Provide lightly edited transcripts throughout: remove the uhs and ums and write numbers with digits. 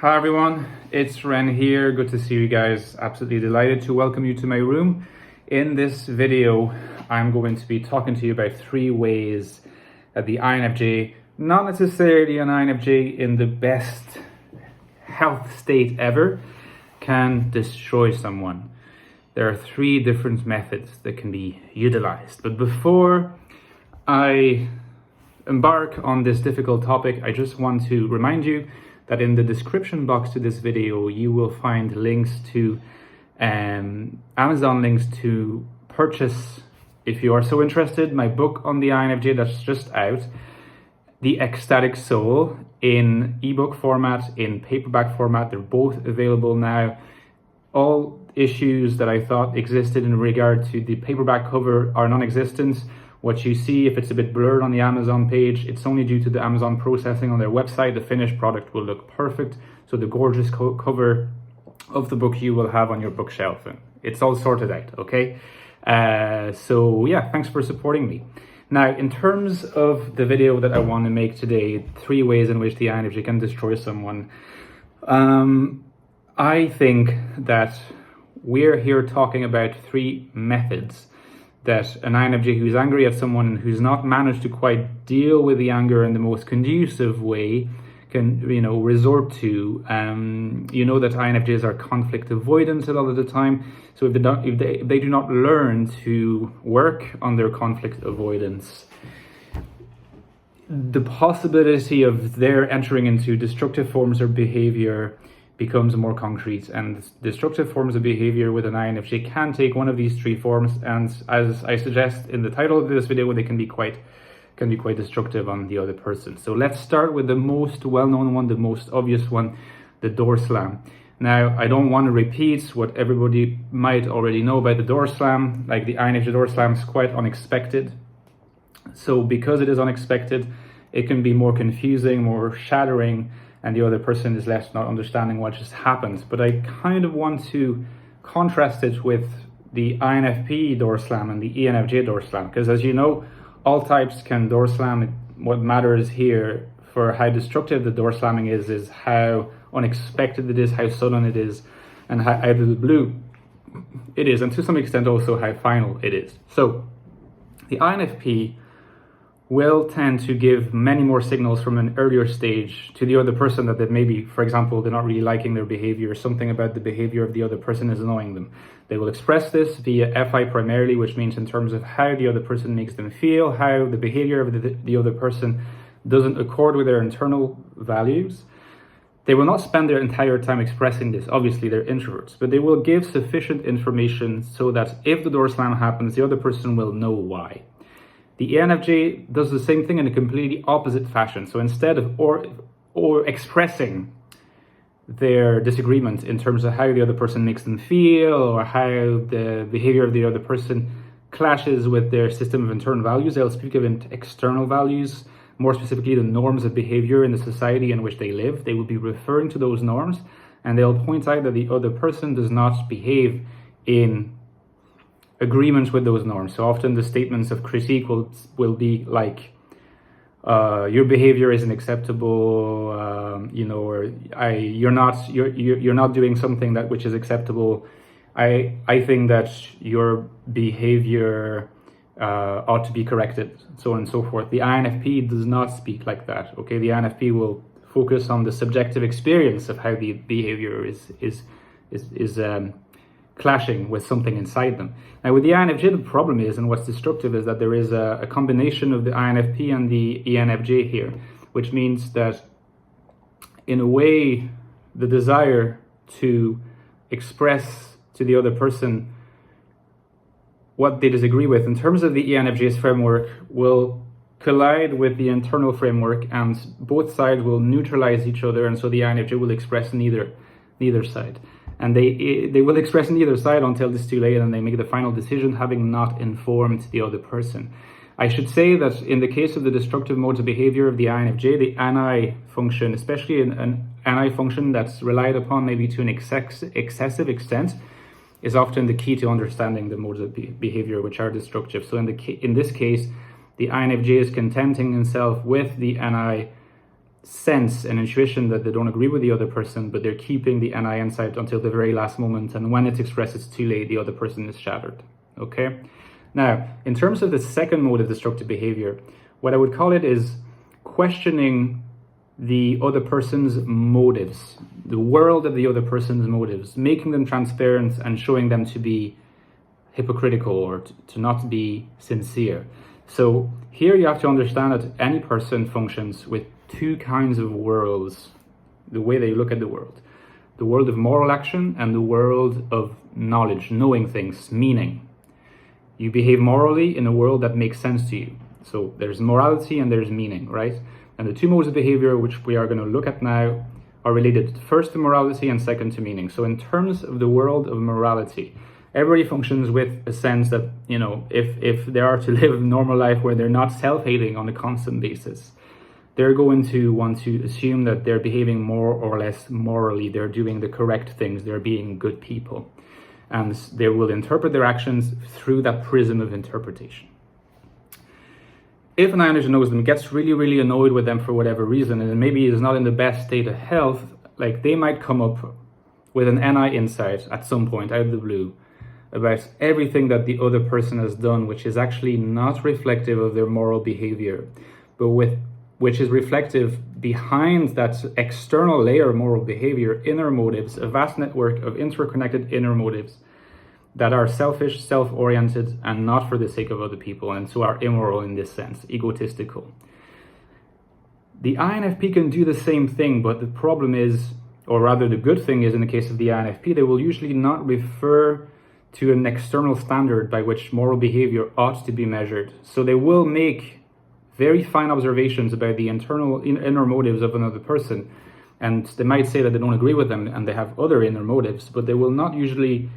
Hi everyone, it's Ren here. Good to see you guys. Absolutely delighted to welcome you to my room. In this video, I'm going to be talking to you about 3 ways that the INFJ, not necessarily an INFJ in the best health state ever, can destroy someone. There are 3 different methods that can be utilized. But before I embark on this difficult topic, I just want to remind you that in the description box to this video, you will find links to Amazon links to purchase, if you are so interested, my book on the INFJ that's just out, The Ecstatic Soul, in ebook format, in paperback format. They're both available now. All issues that I thought existed in regard to the paperback cover are non-existent. What you see, if it's a bit blurred on the Amazon page, it's only due to the Amazon processing on their website. The finished product will look perfect. So the gorgeous cover of the book you will have on your bookshelf. It's all sorted out, okay? So yeah, thanks for supporting me. Now, in terms of the video that I want to make today, 3 ways in which the INFJ can destroy someone. I think that we're here talking about 3 methods that an INFJ who's angry at someone and who's not managed to quite deal with the anger in the most conducive way can, resort to. You know that INFJs are conflict avoidant a lot of the time. So if they do not learn to work on their conflict avoidance, the possibility of their entering into destructive forms of behavior becomes more concrete, and destructive forms of behavior with an INFJ can take one of these 3 forms, and as I suggest in the title of this video, they can be quite destructive on the other person. So let's start with the most well-known one, the most obvious one, the door slam. Now, I don't want to repeat what everybody might already know about the door slam. Like, the INFJ door slam is quite unexpected. So because it is unexpected, it can be more confusing, more shattering, and the other person is left not understanding what just happened. But I kind of want to contrast it with the INFP door slam and the ENFJ door slam, because as you know, all types can door slam. What matters here for how destructive the door slamming is how unexpected it is, how sudden it is, and how out of the blue it is, and to some extent also how final it is. So the INFP will tend to give many more signals from an earlier stage to the other person that they maybe, for example, they're not really liking their behavior, or something about the behavior of the other person is annoying them. They will express this via FI primarily, which means in terms of how the other person makes them feel, how the behavior of the other person doesn't accord with their internal values. They will not spend their entire time expressing this. Obviously, they're introverts, but they will give sufficient information so that if the door slam happens, the other person will know why. The ENFJ does the same thing in a completely opposite fashion. So instead of or expressing their disagreement in terms of how the other person makes them feel, or how the behavior of the other person clashes with their system of internal values, they'll speak of external values, more specifically the norms of behavior in the society in which they live. They will be referring to those norms, and they'll point out that the other person does not behave in agreement with those norms. So often the statements of critique will be like, your behavior isn't acceptable, or you're not doing something which is acceptable. I think that your behavior ought to be corrected, so on and so forth. The INFP does not speak like that. Okay, the INFP will focus on the subjective experience of how the behavior is clashing with something inside them. Now, with the INFJ, the problem is, and what's destructive is that there is a combination of the INFP and the ENFJ here, which means that in a way, the desire to express to the other person what they disagree with in terms of the ENFJ's framework will collide with the internal framework, and both sides will neutralize each other, and so the INFJ will express neither side. And they will express neither side until it's too late, and they make the final decision having not informed the other person. I should say that in the case of the destructive modes of behavior of the INFJ, the NI function, especially an NI function that's relied upon maybe to an excessive extent, is often the key to understanding the modes of behavior which are destructive. So in this case, the INFJ is contenting himself with the NI sense and intuition that they don't agree with the other person, but they're keeping the NI insight until the very last moment, and when it's expressed, it's too late, the other person is shattered. Okay? Now, in terms of the second mode of destructive behavior, what I would call it is questioning the other person's motives, the world of the other person's motives, making them transparent and showing them to be hypocritical or to not be sincere. So here you have to understand that any person functions with two kinds of worlds, the way they look at the world of moral action and the world of knowledge, knowing things, meaning. You behave morally in a world that makes sense to you. So there's morality and there's meaning, right? And the two modes of behavior which we are going to look at now are related first to morality and second to meaning. So in terms of the world of morality, everybody functions with a sense that, if they are to live a normal life where they're not self-hating on a constant basis, they're going to want to assume that they're behaving more or less morally, they're doing the correct things, they're being good people. And they will interpret their actions through that prism of interpretation. If an INFJ knows them, gets really, really annoyed with them for whatever reason, and maybe is not in the best state of health, like they might come up with an NI insight at some point out of the blue about everything that the other person has done, which is actually not reflective of their moral behavior, but which is reflective behind that external layer of moral behavior, inner motives, a vast network of interconnected inner motives that are selfish, self-oriented, and not for the sake of other people, and so are immoral in this sense, egotistical. The INFP can do the same thing, but the problem is, or rather the good thing is, in the case of the INFP, they will usually not refer to an external standard by which moral behavior ought to be measured. So they will make very fine observations about the inner motives of another person, and they might say that they don't agree with them and they have other inner motives, but they will not usually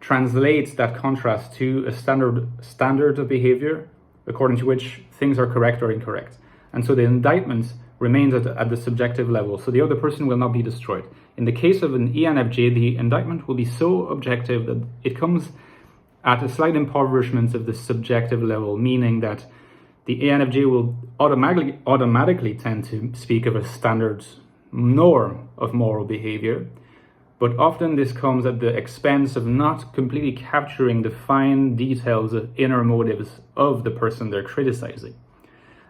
translate that contrast to a standard of behavior according to which things are correct or incorrect. And so the indictment remains at the subjective level, so the other person will not be destroyed. In the case of an ENFJ, the indictment will be so objective that it comes at a slight impoverishment of the subjective level, meaning that the ENFJ will automatically tend to speak of a standard norm of moral behavior, but often this comes at the expense of not completely capturing the fine details of inner motives of the person they're criticizing.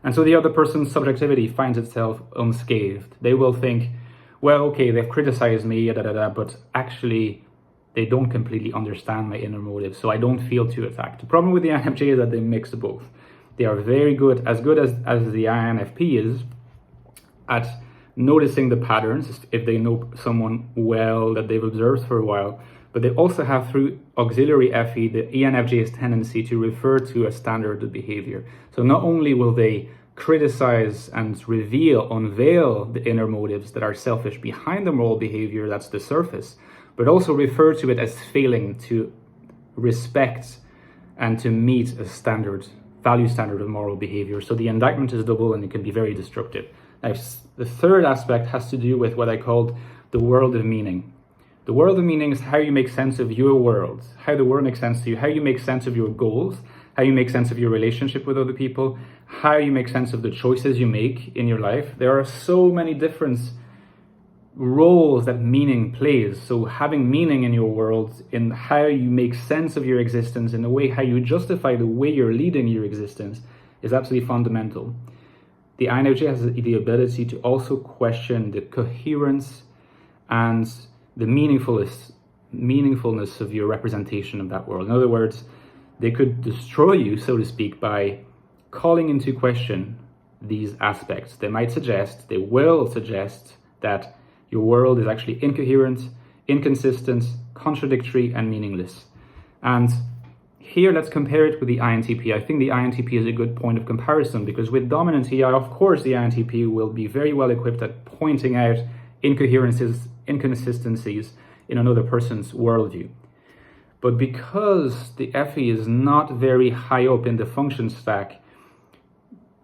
And so the other person's subjectivity finds itself unscathed. They will think, well, okay, they've criticized me, but actually they don't completely understand my inner motives, so I don't feel too attacked. The problem with the INFJ is that they mix both. They are very good as the INFP is, at noticing the patterns if they know someone well that they've observed for a while, but they also have, through auxiliary FE, the ENFJ's tendency to refer to a standard of behavior. So not only will they criticize and unveil the inner motives that are selfish behind the moral behavior, that's the surface, but also refer to it as failing to respect and to meet a value standard of moral behavior. So the indictment is double and it can be very destructive. Now, the third aspect has to do with what I called the world of meaning. The world of meaning is how you make sense of your world, how the world makes sense to you, how you make sense of your goals, how you make sense of your relationship with other people, how you make sense of the choices you make in your life. There are so many different roles that meaning plays. So having meaning in your world, in how you make sense of your existence, in the way how you justify the way you're leading your existence, is absolutely fundamental. The INFJ has the ability to also question the coherence and the meaningfulness of your representation of that world. In other words, they could destroy you, so to speak, by calling into question these aspects. They will suggest that your world is actually incoherent, inconsistent, contradictory, and meaningless. And here, let's compare it with the INTP. I think the INTP is a good point of comparison because with dominant EI, of course, the INTP will be very well equipped at pointing out inconsistencies in another person's worldview. But because the FE is not very high up in the function stack,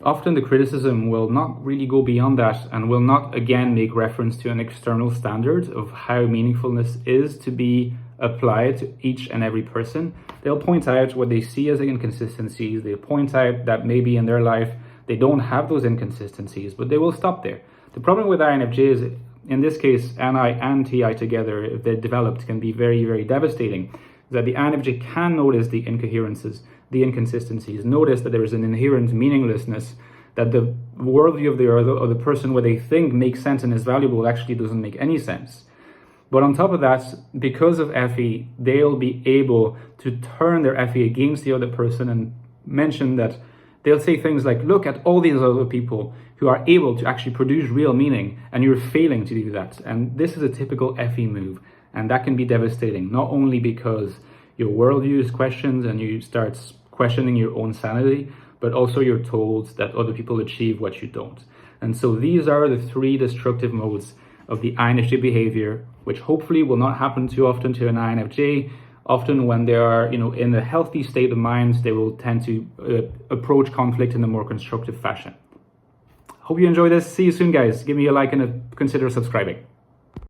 often the criticism will not really go beyond that and will not again make reference to an external standard of how meaningfulness is to be applied to each and every person. They'll point out what they see as inconsistencies. They'll point out that maybe in their life they don't have those inconsistencies, but they will stop there. The problem with INFJ is, in this case, NI and TI together, if they're developed, can be very, very devastating. That the INFJ can notice the incoherences, the inconsistencies, notice that there is an inherent meaninglessness, that the worldview of the other person, what they think makes sense and is valuable, actually doesn't make any sense. But on top of that, because of FE, they'll be able to turn their FE against the other person and mention that they'll say things like, look at all these other people who are able to actually produce real meaning, and you're failing to do that. And this is a typical FE move, and that can be devastating, not only because your worldview is questioned and you start questioning your own sanity, but also you're told that other people achieve what you don't. And so these are the 3 destructive modes of the INFJ behavior, which hopefully will not happen too often to an INFJ. Often when they are, in a healthy state of mind, they will tend to approach conflict in a more constructive fashion. Hope you enjoy this. See you soon, guys. Give me a like and consider subscribing.